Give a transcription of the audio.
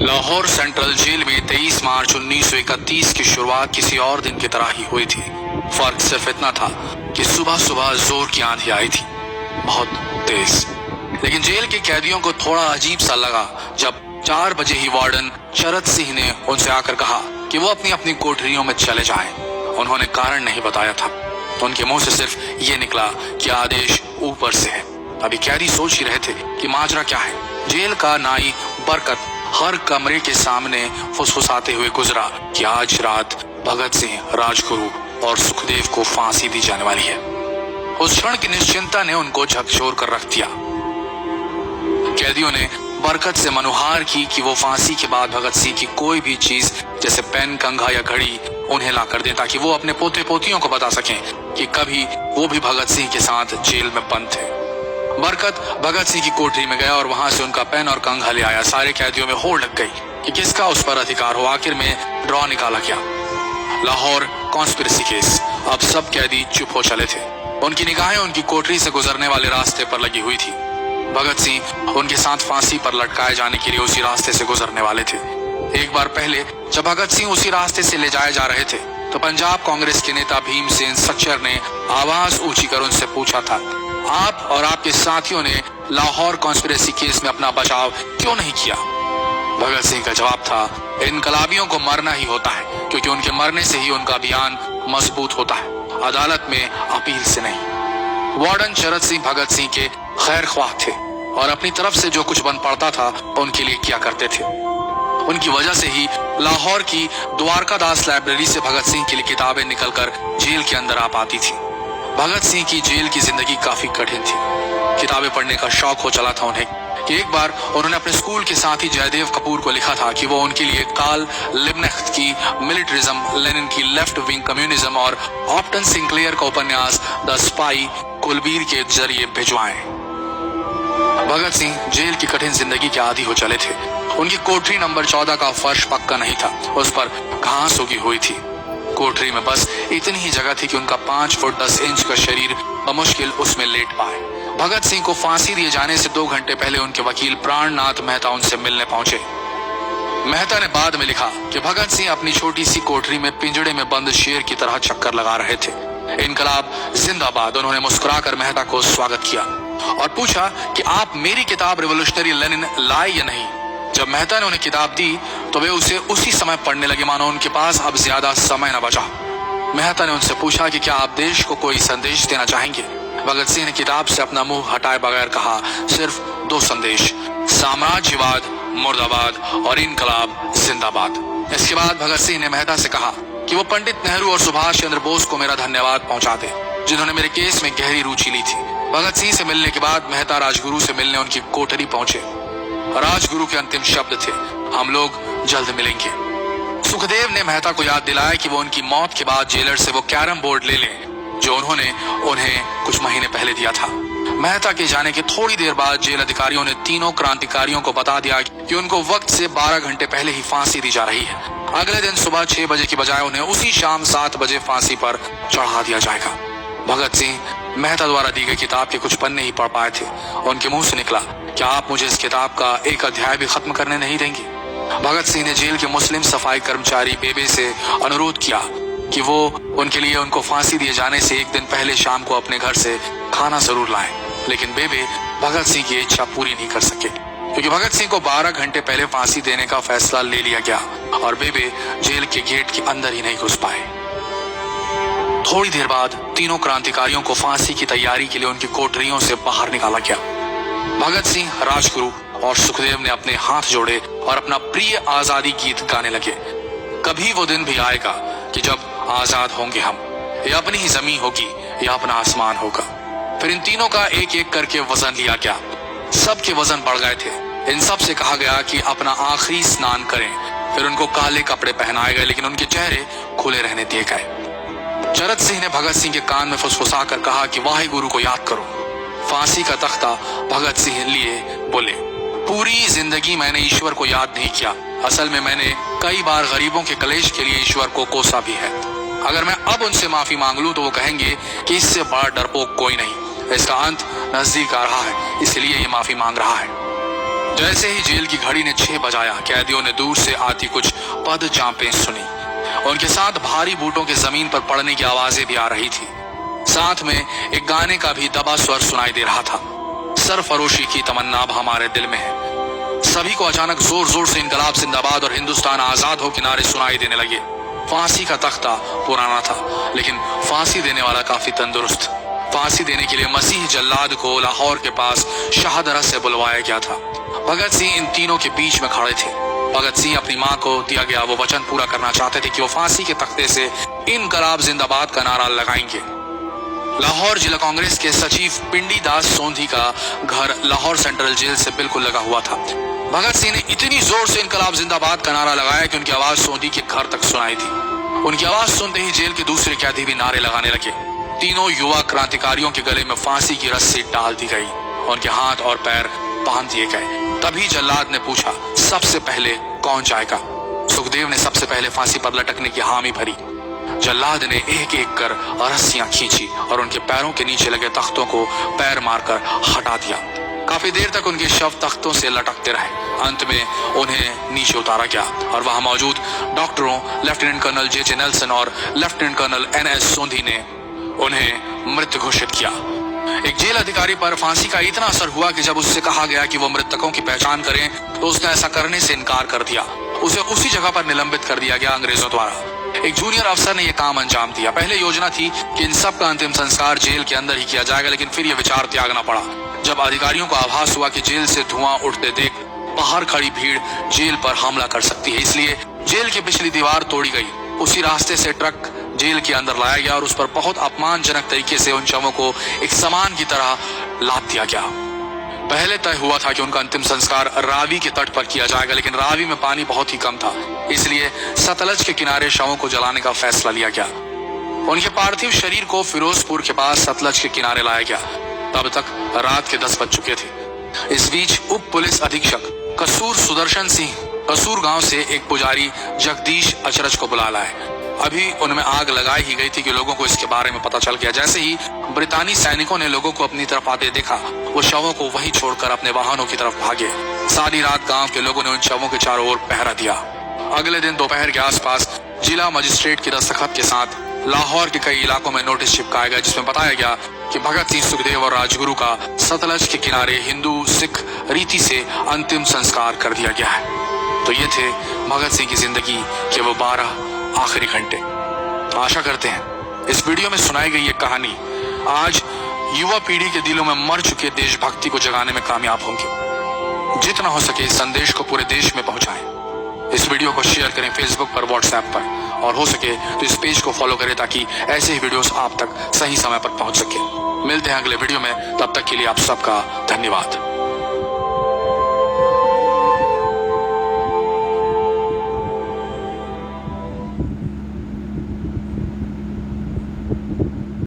Lahore central jail में 23 मार्च 1931 की शुरुआत किसी और दिन की तरह ही हुई थी। फर्क सिर्फ इतना था कि सुबह सुबह जोर की आंधी आई थी, बहुत तेज। लेकिन जेल के कैदियों को थोड़ा अजीब सा लगा जब 4 बजे ही वार्डन शरद सिंह ने उनसे आकर कहा कि वो अपनी अपनी कोठरियों में चले जाएं। उन्होंने कारण नहीं बताया था, तो उनके मुंह से सिर्फ ये निकला कि आदेश ऊपर से है। अभी कैदी सोच ही रहे थे कि माजरा क्या है। जेल का नाई बरकत हर कमरे के सामने फुसफुसाते हुए गुजरा कि आज रात भगत सिंह, राजगुरु और सुखदेव को फांसी दी जाने वाली है। उस क्षण की निश्चिंता ने उनको झकझोर कर रख दिया। कैदियों ने बरकत से मनुहार की कि वो फांसी के बाद भगत सिंह की कोई भी चीज जैसे पेन, कंघा या घड़ी उन्हें ला कर दें, ताकि वो अपने पोते पोतियों को बता सकें कि कभी वो भी भगत सिंह के साथ जेल में बंद थे। बरकत भगत सिंह की कोठरी में गया और वहां से उनका पेन और कंघा ले आया। सारे कैदियों में होड़ लग गई कि किसका उस पर अधिकार हो। आखिर में ड्रॉ निकाला गया, लाहौर कॉन्स्पिरेसी केस। अब सब कैदी चुप हो चले थे। उनकी निगाहें उनकी कोठरी से गुजरने वाले रास्ते पर लगी हुई थी। भगत सिंह उनके साथ फांसी पर लटकाए जाने के लिए उसी रास्ते से गुजरने वाले थे। एक बार पहले जब भगत सिंह उसी रास्ते से ले जाए जा रहे थे तो पंजाब कांग्रेस के नेता भीमसेन सच्चर ने आवाज ऊंची कर उनसे पूछा था, आप और आपके साथियों ने लाहौर कॉन्स्पिरेसी केस में अपना बचाव क्यों नहीं किया? भगत सिंह का जवाब था, इनकलाबियों को मरना ही होता है, क्योंकि उनके मरने से ही उनका अभियान मजबूत होता है, अदालत में अपील से नहीं। वार्डन शरद सिंह भगत सिंह के खैर ख्वाह थे और अपनी तरफ से जो कुछ बन पड़ता था उनके लिए किया करते थे। उनकी वजह से ही लाहौर की द्वारकादास लाइब्रेरी से भगत सिंह के लिए किताबें निकलकर जेल के अंदर आ पाती थी। भगत सिंह की जेल की जिंदगी काफी कठिन थी। किताबें पढ़ने का शौक हो चला था उन्हें कि एक बार उन्होंने अपने स्कूल के साथी जयदेव कपूर को लिखा था कि वो उनके लिए कार्ल लिब्कनेcht की मिलिटरिज्म, लेनिन की लेफ्ट विंग कम्युनिज्म और ऑप्टन सिंक्लेयर का उपन्यास द स्पाई कुलबीर के जरिए भिजवाएं। भगत सिंह जेल की कठिन जिंदगी के आदी हो चले थे। उनकी कोठरी नंबर 14 का फर्श पक्का नहीं था, उस पर घास उगी हुई थी। कोठरी में बस इतनी ही जगह थी कि उनका 5 फुट 10 इंच का शरीर बमुश्किल उसमें लेट पाए। भगत सिंह को फांसी दिए जाने से 2 घंटे पहले उनके वकील प्राणनाथ मेहता उनसे मिलने पहुंचे। मेहता ने बाद में लिखा कि भगत सिंह अपनी छोटी सी कोठरी में पिंजड़े में बंद शेर की तरह चक्कर लगा रहे थे। इनकलाब जिंदाबाद। उन्होंने मुस्कुराकर मेहता को स्वागत किया और पूछा कि आप मेरी किताब रिवोल्यूशनरी लेनिन लाए या नहीं। जब मेहता ने उन्हें किताब दी तो वे उसे उसी समय पढ़ने लगे मानो उनके पास अब ज्यादा समय न बचा। मेहता ने उनसे पूछा कि क्या आप देश को कोई संदेश देना चाहेंगे। भगत सिंह ने किताब से अपना मुंह हटाए बगैर कहा, सिर्फ 2 संदेश, साम्राज्यवाद मुर्दाबाद और इनकलाब जिंदाबाद। इसके बाद भगत सिंह ने मेहता से कहा कि वो पंडित नेहरू और सुभाष चंद्र बोस को मेरा धन्यवाद पहुंचा दे, जिन्होंने मेरे केस में गहरी रुचि ली थी। भगत सिंह से मिलने के बाद मेहता राजगुरु से मिलने उनकी कोठरी पहुंचे। राजगुरु के अंतिम शब्द थे, हम लोग जल्द मिलेंगे। सुखदेव ने मेहता को याद दिलाया कि वो उनकी मौत के बाद जेलर से वो कैरम बोर्ड ले लें जो उन्होंने उन्हें कुछ महीने पहले दिया था। मेहता के जाने के थोड़ी देर बाद जेल अधिकारियों ने तीनों क्रांतिकारियों को बता दिया कि उनको वक्त से 12 घंटे पहले ही फांसी दी जा रही है। अगले दिन सुबह 6 बजे की बजाय उन्हें उसी शाम 7 बजे फांसी पर चढ़ा दिया जाएगा। भगत सिंह मेहता द्वारा दी गई किताब के कुछ पन्ने ही पढ़ पाए थे। उनके मुंह से निकला, क्या आप मुझे इस किताब का एक अध्याय भी खत्म करने नहीं देंगे? भगत सिंह ने जेल के मुस्लिम सफाई कर्मचारी बेबे से अनुरोध किया कि वो उनके लिए उनको फांसी दिए जाने से 1 दिन पहले शाम को अपने घर से खाना जरूर लाएं। लेकिन बेबे भगत सिंह की इच्छा पूरी नहीं कर सके, क्योंकि भगत सिंह को 12 घंटे पहले फांसी देने का फैसला ले लिया गया और बेबे जेल के गेट के अंदर ही नहीं घुस पाए। थोड़ी देर बाद तीनों क्रांतिकारियों को फांसी की तैयारी के लिए उनकी कोठरियों से बाहर निकाला गया। भगत सिंह, राजगुरु और सुखदेव ने अपने हाथ जोड़े और अपना प्रिय आजादी गीत गाने लगे। कभी वो दिन भी आएगा कि जब आजाद होंगे हम, या अपनी ही जमीन होगी या अपना आसमान होगा। फिर इन तीनों का एक एक करके वजन लिया गया। सबके वजन बढ़ गए थे। इन सब से कहा गया कि अपना आखिरी स्नान करें। फिर उनको काले कपड़े पहनाए गए, लेकिन उनके चेहरे खुले रहने दिए गए। शरद सिंह ने भगत सिंह के कान में फुसफुसा कर कहा कि वाहे गुरु को याद करो। फांसी का तख्ता भगत सिंह लिए बोले, पूरी जिंदगी मैंने ईश्वर को याद नहीं किया। असल में मैंने कई बार गरीबों के कलेश के लिए ईश्वर को कोसा भी है। अगर मैं अब उनसे माफी मांग लूं तो वो कहेंगे कि इससे बड़ा डरपोक कोई नहीं। इसका अंत नजदीक आ रहा है, इसलिए ये माफी मांग रहा है। जैसे ही जेल की घड़ी ने 6 बजाया, कैदियों ने दूर से आती कुछ पद चांपें सुनी। उनके साथ भारी बूटों के जमीन पर पड़ने की आवाजें भी आ रही थी। साथ में एक गाने का भी दबा स्वर सुनाई दे रहा था। सरफरोशी की तमन्ना अब हमारे दिल में है। सभी को अचानक जोर जोर से इनकलाब जिंदाबाद और हिंदुस्तान आजाद हो के नारे सुनाई देने लगे। फांसी का तख्ता पुराना था, लेकिन फांसी देने वाला काफी तंदुरुस्त। फांसी देने के लिए मसीह जल्लाद को लाहौर के पास शाहदरा से बुलवाया गया था। भगत सिंह इन तीनों के बीच में खड़े थे। भगत सिंह अपनी मां को दिया गया वो वचन पूरा करना चाहते थे कि वो फांसी के तख्ते से इनकलाब जिंदाबाद का नारा लगाएंगे। लाहौर जिला कांग्रेस के सचिव पिंडी दास सोंधी का घर लाहौर सेंट्रल जेल से बिल्कुल लगा हुआ था। भगत सिंह ने इतनी जोर से इनकलाब जिंदाबाद का नारा लगाया कि उनकी आवाज सोंधी के घर तक सुनाई थी। उनकी आवाज सुनते ही जेल के दूसरे कैदी भी नारे लगाने लगे। तीनों युवा क्रांतिकारियों के गले में फांसी की रस्सी डाल दी गई, उनके हाथ और पैर बांध दिए गए। तभी जल्लाद ने पूछा, सबसे पहले कौन जाएगा? सुखदेव ने सबसे पहले फांसी पर लटकने की हामी भरी। जल्लाद ने एक एक कर रस्सियां खींची और उनके पैरों के नीचे लगे तख्तों को पैर मारकर हटा दिया। काफी देर तक उनके शव तख्तों से लटकते रहे। अंत में उन्हें नीचे उतारा गया और वहां मौजूद डॉक्टरों लेफ्टिनेंट कर्नल जे नेल्सन और लेफ्टिनेंट कर्नल NS सोंधी ने उन्हें मृत घोषित किया। एक जेल अधिकारी पर फांसी का इतना असर हुआ कि जब उससे कहा गया कि वो मृतकों की पहचान करें तो उसने ऐसा करने से इनकार कर दिया। उसे उसी जगह पर निलंबित कर दिया गया अंग्रेजों द्वारा। एक जूनियर अफसर ने यह काम अंजाम दिया। पहले योजना थी कि इन सब का अंतिम संस्कार जेल के अंदर ही किया जाएगा, लेकिन फिर यह विचार त्यागना पड़ा जब अधिकारियों को आभास हुआ कि जेल से धुआं उठते देख बाहर खड़ी भीड़ जेल पर हमला कर सकती है। इसलिए जेल की पिछली दीवार तोड़ी गई। उसी रास्ते से ट्रक जेल के अंदर लाया गया और उस पर बहुत अपमानजनक तरीके से उन शवों को एक सामान की तरह लाद दिया गया। पहले तय हुआ था कि उनका अंतिम संस्कार रावी के तट पर किया जाएगा, लेकिन रावी में पानी बहुत ही कम था, इसलिए सतलज के किनारे शवों को जलाने का फैसला लिया गया। उनके पार्थिव शरीर को फिरोजपुर के पास सतलज के किनारे लाया गया। तब तक रात के 10 बज चुके थे। इस बीच उप पुलिस अधीक्षक कसूर सुदर्शन सिंह कसूर गांव से एक पुजारी जगदीश अचरज को बुला लाए। अभी उनमें आग लगाई ही गई थी कि लोगों को इसके बारे में पता चल गया। जैसे ही ब्रितानी सैनिकों ने लोगों को अपनी तरफ आते देखा, वो शवों को वहीं छोड़कर अपने वाहनों की तरफ भागे। सारी रात गांव के लोगों ने उन शवों के चारों ओर पहरा दिया। अगले दिन दोपहर के आसपास जिला मजिस्ट्रेट की दस्तखत के साथ लाहौर के कई इलाकों में नोटिस चिपकाया गया, जिसमें बताया गया कि भगत सिंह, सुखदेव और राजगुरु का सतलज के किनारे हिंदू सिख रीति से अंतिम संस्कार कर दिया गया है। तो ये थे भगत सिंह की जिंदगी के वो 12 आखिरी घंटे। आशा करते हैं इस वीडियो में सुनाई गई ये कहानी आज युवा पीढ़ी के दिलों में मर चुके देशभक्ति को जगाने में कामयाब होंगे। जितना हो सके इस संदेश को पूरे देश में पहुंचाएं। इस वीडियो को शेयर करें फेसबुक पर, व्हाट्सएप पर, और हो सके तो इस पेज को फॉलो करें ताकि ऐसे ही वीडियोस आप तक सही समय पर पहुंच सके। मिलते हैं अगले वीडियो में, तब तक के लिए आप सबका धन्यवाद।